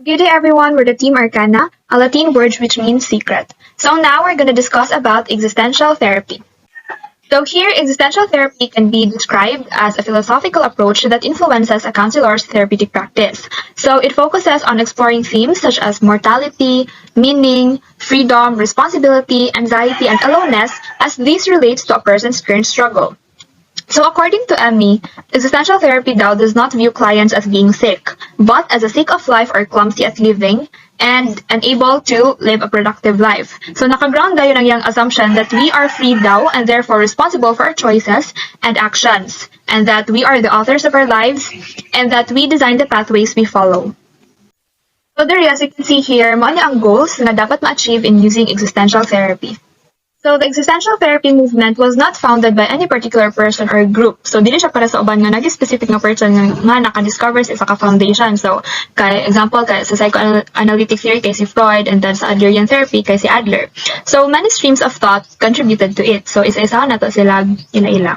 Good day everyone, we're the Team Arcana, a Latin word which means secret. So now we're going to discuss about existential therapy. So here, existential therapy can be described as a philosophical approach that influences a counselor's therapeutic practice. So it focuses on exploring themes such as mortality, meaning, freedom, responsibility, anxiety, and aloneness as these relates to a person's current struggle. So according to Emmy, existential therapy daw does not view clients as being sick, but as a sick of life or clumsy at living and unable to live a productive life. So nakaground daw yun ang yung assumption that we are free daw and therefore responsible for our choices and actions, and that we are the authors of our lives, and that we design the pathways we follow. So there, as you can see here, mo ang goals na dapat ma-achieve in using existential therapy. So the existential therapy movement was not founded by any particular person or group. So dili siya para sa uban nga nag-specific nga person nga naka-discover sa isa ka foundation. So kay example kay sa psychoanalytic theory kay si Freud, and then sa Adlerian therapy kay si Adler. So many streams of thought contributed to it. So isa-isa na to sila ila-ila.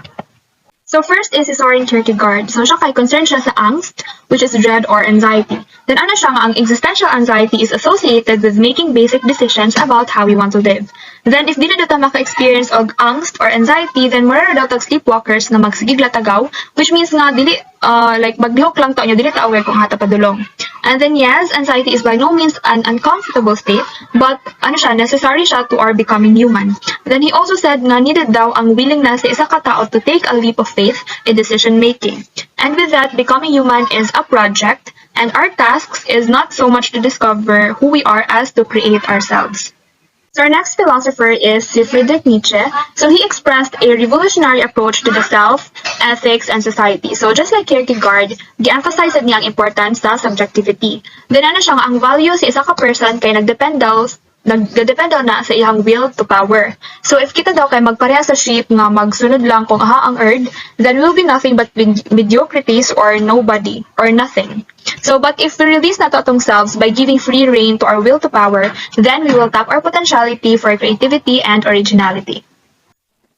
So first is Soren Kierkegaard. So siya kay concerned siya sa angst, which is dread or anxiety. Then ano siya nga ang existential anxiety is associated with making basic decisions about how we want to live. Then if di na daw maka-experience og angst or anxiety, then mura daw tag sleepwalkers nga magsigigla tagaw, which means nga dili like maglihok lang to nya dili ta aware kung hata padulong. And then yes, anxiety is by no means an uncomfortable state, but ano siya, necessary siya to our becoming human. Then he also said na needed daw ang willingness sa isa ka tao to take a leap of faith in decision making. And with that, becoming human is a project, and our tasks is not so much to discover who we are as to create ourselves. So our next philosopher is Friedrich Nietzsche. So he expressed a revolutionary approach to the self, ethics, and society. So just like Kierkegaard, gi-emphasize niya ang importance sa subjectivity. Then ano siya nga ang value sa isa ka person kay nagdepend daw na sa iyang will to power. So if kita daw kay magpareha sa sheep nga magsunod lang kung aha ang earth, then will be nothing but mediocrities or nobody or nothing. So but if we release nato atong selves by giving free rein to our will to power, then we will tap our potentiality for creativity and originality.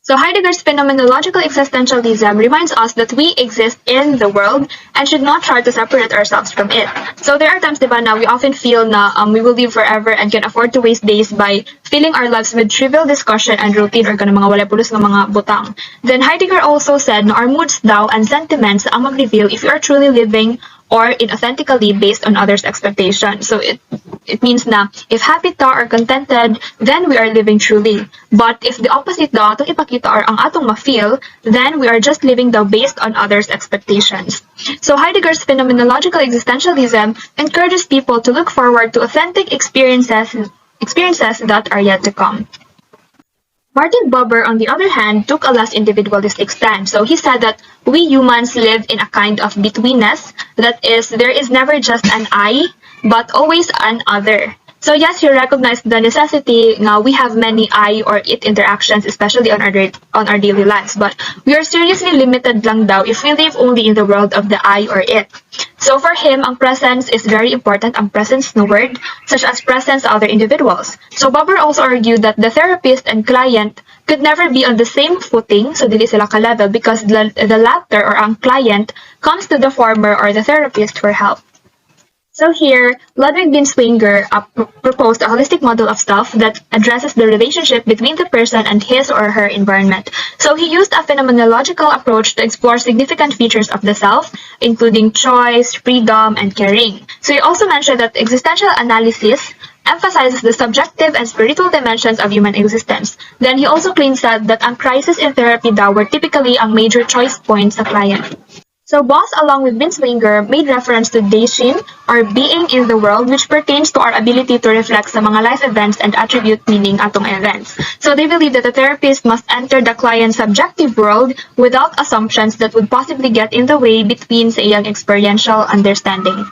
So Heidegger's phenomenological existentialism reminds us that we exist in the world and should not try to separate ourselves from it. So there are times, diba, na we often feel na we will live forever and can afford to waste days by filling our lives with trivial discussion and routine or kanang mga walay pulos nga mga butang. Then Heidegger also said na our moods daw and sentiments ang mag-reveal if you are truly living or inauthentically based on others' expectations. So it means na if happy ta or contented, then we are living truly. But if the opposite daw atong ipakita or ang atong ma-feel, then we are just living daw based on others' expectations. So Heidegger's phenomenological existentialism encourages people to look forward to authentic experiences that are yet to come. Martin Buber, on the other hand, took a less individualistic stand. So he said that we humans live in a kind of betweenness. That is, there is never just an I, but always an other. So yes, you recognize the necessity nga we have many I or it interactions, especially on our daily lives. But we are seriously limited lang daw if we live only in the world of the I or it. So for him, ang presence is very important, ang presence no word, such as presence to other individuals. So Buber also argued that the therapist and client could never be on the same footing, so dili sila ka-level, because the latter or ang client comes to the former or the therapist for help. So here, Ludwig Binswanger proposed a holistic model of self that addresses the relationship between the person and his or her environment. So he used a phenomenological approach to explore significant features of the self, including choice, freedom, and caring. So he also mentioned that existential analysis emphasizes the subjective and spiritual dimensions of human existence. Then he also claims that ang crisis in therapy daw were typically ang major choice points sa client. So Boss, along with Binswanger, made reference to Daishin, or being in the world, which pertains to our ability to reflect sa mga life events and attribute meaning atong events. So they believe that the therapist must enter the client's subjective world without assumptions that would possibly get in the way between sa iyang experiential understanding.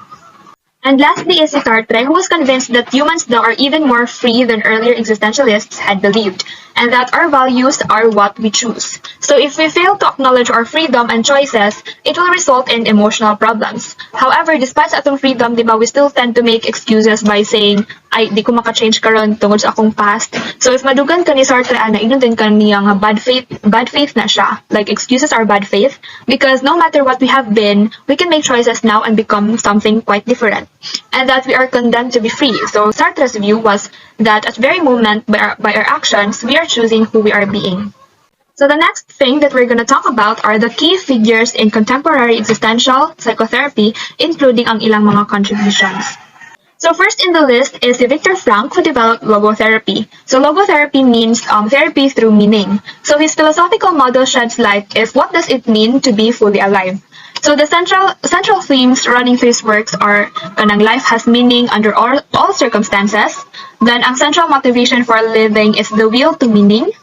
And lastly is si Sartre, who was convinced that humans now are even more free than earlier existentialists had believed. and that our values are what we choose. So if we fail to acknowledge our freedom and choices, it will result in emotional problems. However, despite sa atong freedom, di ba, we still tend to make excuses by saying, ay, di ko maka-change karon tungod sa akong past. So if madugan ka ni Sartre, ana, inon din ka niya nga bad faith na siya. Like, excuses are bad faith because no matter what we have been, we can make choices now and become something quite different. And that we are condemned to be free. So Sartre's view was that at very moment, by our actions, we are choosing who we are being. So the next thing that we're going to talk about are the key figures in contemporary existential psychotherapy, including ang ilang mga contributions. So first in the list is Viktor Frankl, who developed logotherapy. So logotherapy means therapy through meaning. So his philosophical model sheds light if what does it mean to be fully alive. So the central themes running through his works are kanang life has meaning under all circumstances. Then ang central motivation for living is the will to meaning.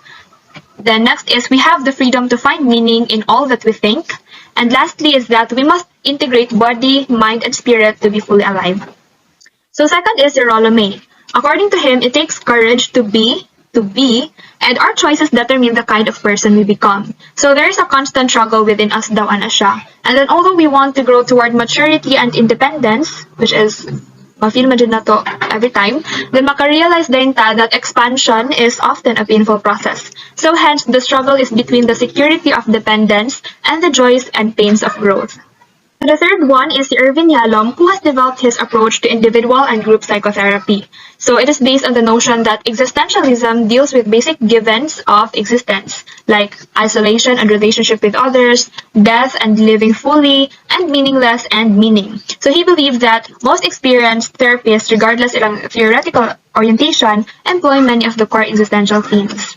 Then next is we have the freedom to find meaning in all that we think. And lastly is that we must integrate body, mind, and spirit to be fully alive. So second is Rollo-May. According to him, it takes courage to be, and our choices determine the kind of person we become. So there is a constant struggle within us daw ana siya. And then although we want to grow toward maturity and independence, which is ma-feel man na to every time, then maka-realize din ta that expansion is often a painful process. So hence, the struggle is between the security of dependence and the joys and pains of growth. And the third one is Irvin Yalom, who has developed his approach to individual and group psychotherapy. So it is based on the notion that existentialism deals with basic givens of existence, like isolation and relationship with others, death and living fully, and meaningless and meaning. So he believes that most experienced therapists, regardless of theoretical orientation, employ many of the core existential themes.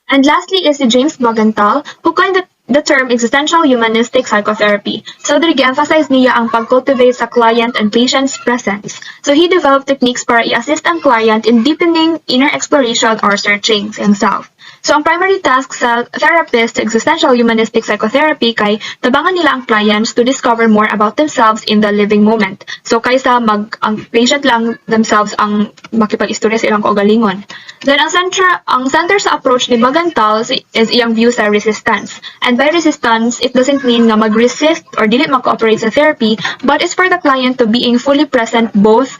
And lastly is James Bogenthal, who coined the term existential humanistic psychotherapy. So there emphasize niya ang pag-cultivate sa client and patient's presence. So he developed techniques para i-assist ang client in deepening inner exploration or searching himself. So ang primary task sa therapist sa existential humanistic psychotherapy kay tabangan nila ang clients to discover more about themselves in the living moment. So kaysa ang patient lang themselves ang makipag-istorya sa ilang kaugalingon. Then ang center sa approach ni Bogenthal is iyang view sa resistance. And by resistance, it doesn't mean nga mag-resist or dili mag-cooperate sa therapy, but it's for the client to being fully present both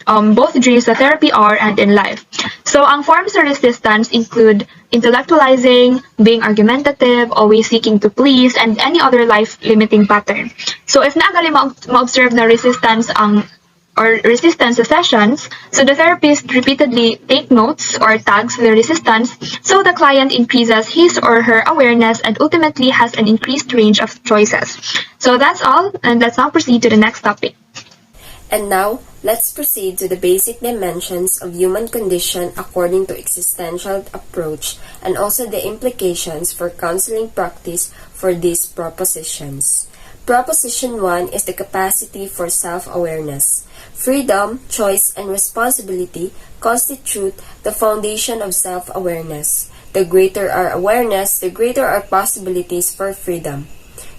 during the therapy hour and in life. So ang forms of resistance include intellectualizing, being argumentative, always seeking to please, and any other life-limiting pattern. So if naagali ma-observe na resistance sessions, so the therapist repeatedly take notes or tags the resistance so the client increases his or her awareness and ultimately has an increased range of choices. So that's all, and let's now proceed to the next topic. And now, let's proceed to the basic dimensions of human condition according to existential approach and also the implications for counseling practice for these propositions. Proposition 1 is the capacity for self-awareness. Freedom, choice, and responsibility constitute the foundation of self-awareness. The greater our awareness, the greater our possibilities for freedom.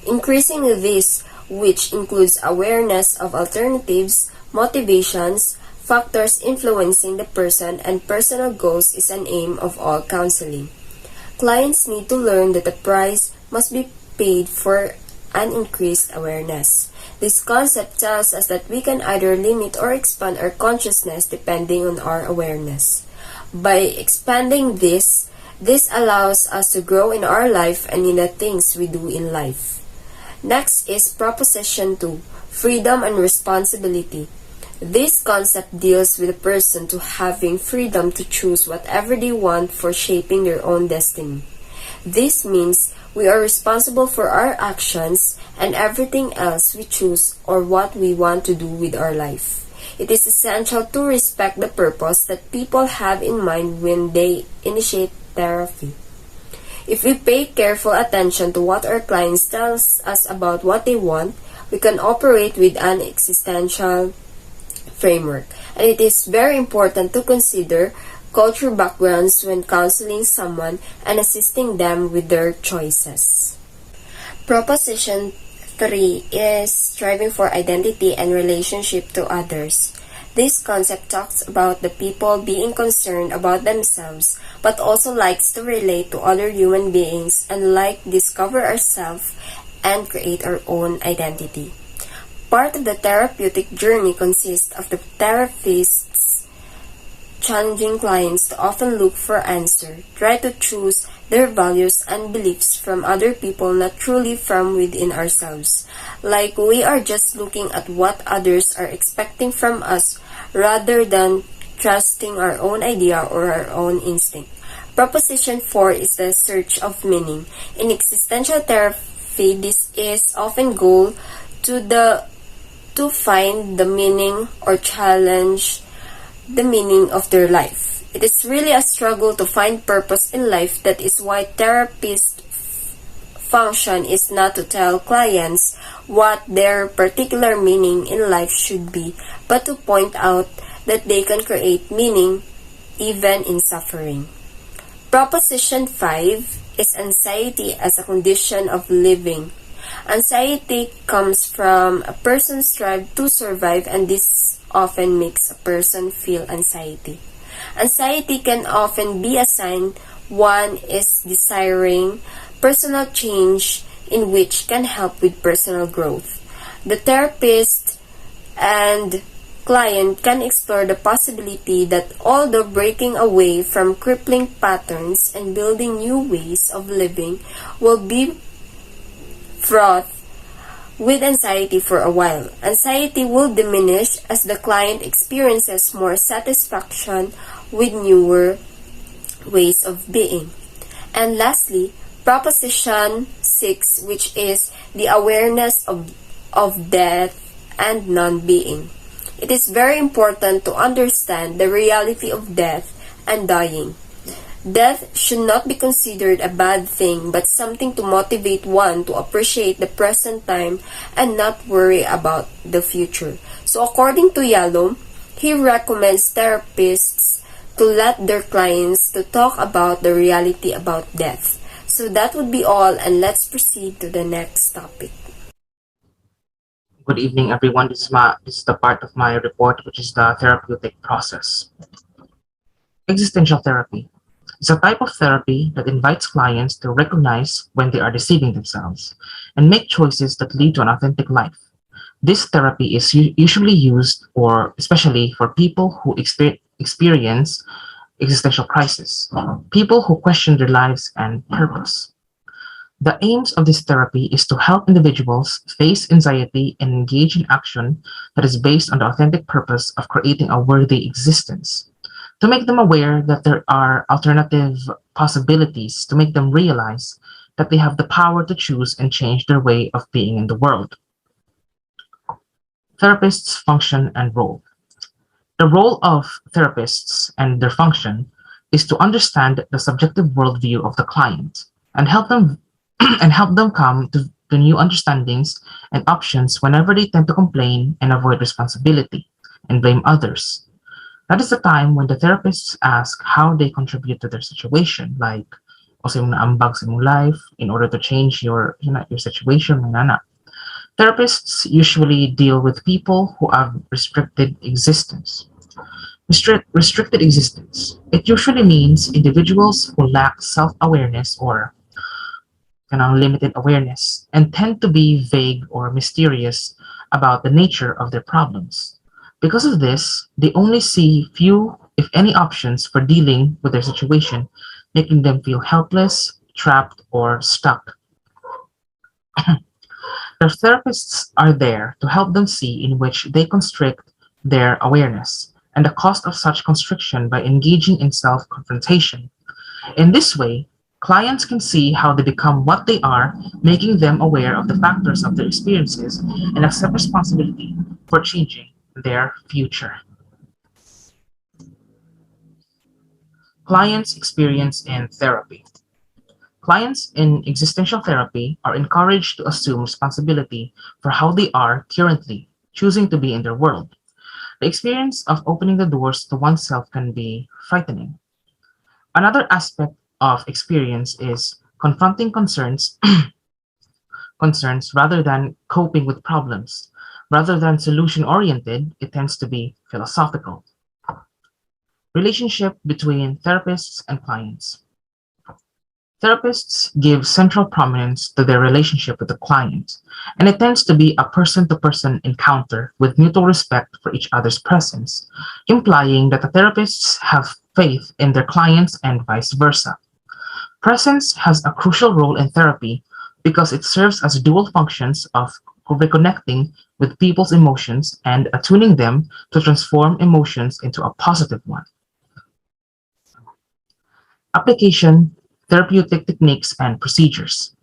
Increasing this, which includes awareness of alternatives, motivations, factors influencing the person, and personal goals is an aim of all counseling. Clients need to learn that the price must be paid for an increased awareness. This concept tells us that we can either limit or expand our consciousness depending on our awareness. By expanding this allows us to grow in our life and in the things we do in life. Next is Proposition 2, Freedom and Responsibility. This concept deals with a person to having freedom to choose whatever they want for shaping their own destiny. This means we are responsible for our actions and everything else we choose or what we want to do with our life. It is essential to respect the purpose that people have in mind when they initiate therapy. If we pay careful attention to what our clients tell us about what they want, we can operate with an existential framework. And it is very important to consider cultural backgrounds when counseling someone and assisting them with their choices. Proposition 3 is striving for identity and relationship to others. This concept talks about the people being concerned about themselves, but also likes to relate to other human beings and like discover ourselves and create our own identity. Part of the therapeutic journey consists of the therapist's challenging clients to often look for answers, try to choose their values and beliefs from other people, not truly from within ourselves. Like we are just looking at what others are expecting from us rather than trusting our own idea or our own instinct. Proposition 4 is the search of meaning. In existential therapy, this is often goal to the to find the meaning or challenge the meaning of their life. It is really a struggle to find purpose in life. That is why therapist function is not to tell clients what their particular meaning in life should be, but to point out that they can create meaning even in suffering. Proposition 5 is anxiety as a condition of living. Anxiety comes from a person's drive to survive, and this often makes a person feel anxiety. Anxiety can often be a sign one is desiring personal change in which can help with personal growth. The therapist and client can explore the possibility that although breaking away from crippling patterns and building new ways of living will be fraught with anxiety for a while, anxiety will diminish as the client experiences more satisfaction with newer ways of being. And lastly, Proposition 6, which is the awareness of death and non-being. It is very important to understand the reality of death and dying. Death should not be considered a bad thing, but something to motivate one to appreciate the present time and not worry about the future. So according to Yalom, he recommends therapists to let their clients to talk about the reality about death. So that would be all, and let's proceed to the next topic. Good evening, everyone. This is the part of my report, which is the therapeutic process. Existential therapy is a type of therapy that invites clients to recognize when they are deceiving themselves and make choices that lead to an authentic life. This therapy is usually used, or especially for people who experience existential crisis, people who question their lives and purpose. The aims of this therapy is to help individuals face anxiety and engage in action that is based on the authentic purpose of creating a worthy existence, to make them aware that there are alternative possibilities, to make them realize that they have the power to choose and change their way of being in the world. Therapists' function and role. The role of therapists and their function is to understand the subjective worldview of the client and help them and help them come to new understandings and options whenever they tend to complain and avoid responsibility and blame others. That is the time when the therapists ask how they contribute to their situation, like, o sa imong naambag sa imong life in order to change your situation, mga. Therapists usually deal with people who have restricted existence. Restricted existence. It usually means individuals who lack self-awareness or limited awareness and tend to be vague or mysterious about the nature of their problems. Because of this, they only see few, if any, options for dealing with their situation, making them feel helpless, trapped, or stuck. Their therapists are there to help them see in which they constrict their awareness and the cost of such constriction by engaging in self-confrontation. In this way, clients can see how they become what they are, making them aware of the factors of their experiences and accept responsibility for changing their future. Clients' experience in therapy. Clients in existential therapy are encouraged to assume responsibility for how they are currently, choosing to be in their world. The experience of opening the doors to oneself can be frightening. Another aspect of experience is confronting concerns rather than coping with problems, Rather than solution-oriented, it tends to be philosophical. Relationship between therapists and clients. Therapists give central prominence to their relationship with the client, and it tends to be a person-to-person encounter with mutual respect for each other's presence, implying that the therapists have faith in their clients and vice versa. Presence has a crucial role in therapy because it serves as dual functions of reconnecting with people's emotions and attuning them to transform emotions into a positive one. Application, therapeutic techniques, and procedures.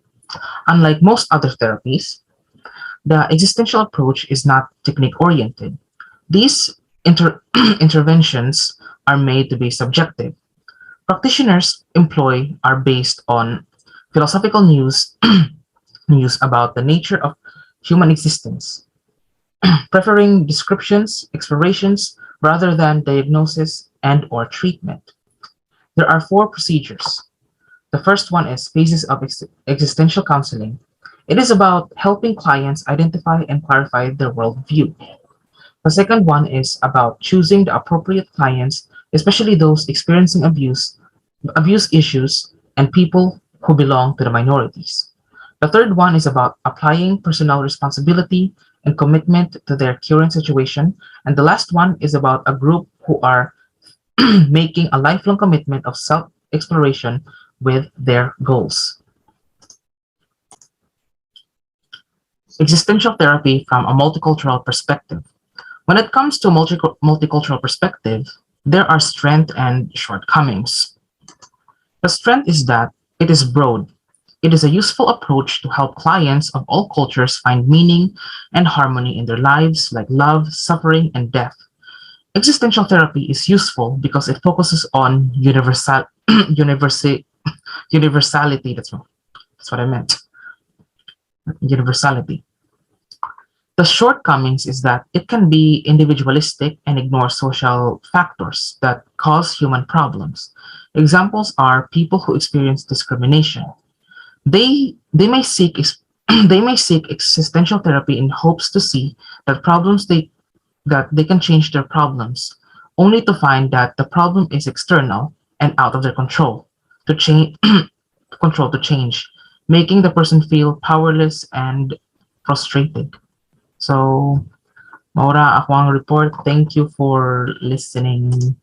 Unlike most other therapies, the existential approach is not technique oriented. These interventions are made to be subjective. Practitioners employ are based on philosophical news about the nature of human existence, preferring descriptions, explorations, rather than diagnosis and or treatment. There are four procedures. The first one is phases of existential counseling. It is about helping clients identify and clarify their worldview. The second one is about choosing the appropriate clients, especially those experiencing abuse issues, and people who belong to the minorities. The third one is about applying personal responsibility and commitment to their current situation. And the last one is about a group who are making a lifelong commitment of self exploration with their goals. Existential therapy from a multicultural perspective. When it comes to multicultural perspective, there are strengths and shortcomings. The strength is that it is broad. It is a useful approach to help clients of all cultures find meaning and harmony in their lives, like love, suffering, and death. Existential therapy is useful because it focuses on universality. That's what I meant. Universality. The shortcomings is that it can be individualistic and ignore social factors that cause human problems. Examples are people who experience discrimination. They may seek they may seek existential therapy in hopes to see that they can change their problems, only to find that the problem is external and out of their to change control to change, making the person feel powerless and frustrated. So, Maura, ako ang report. Thank you for listening.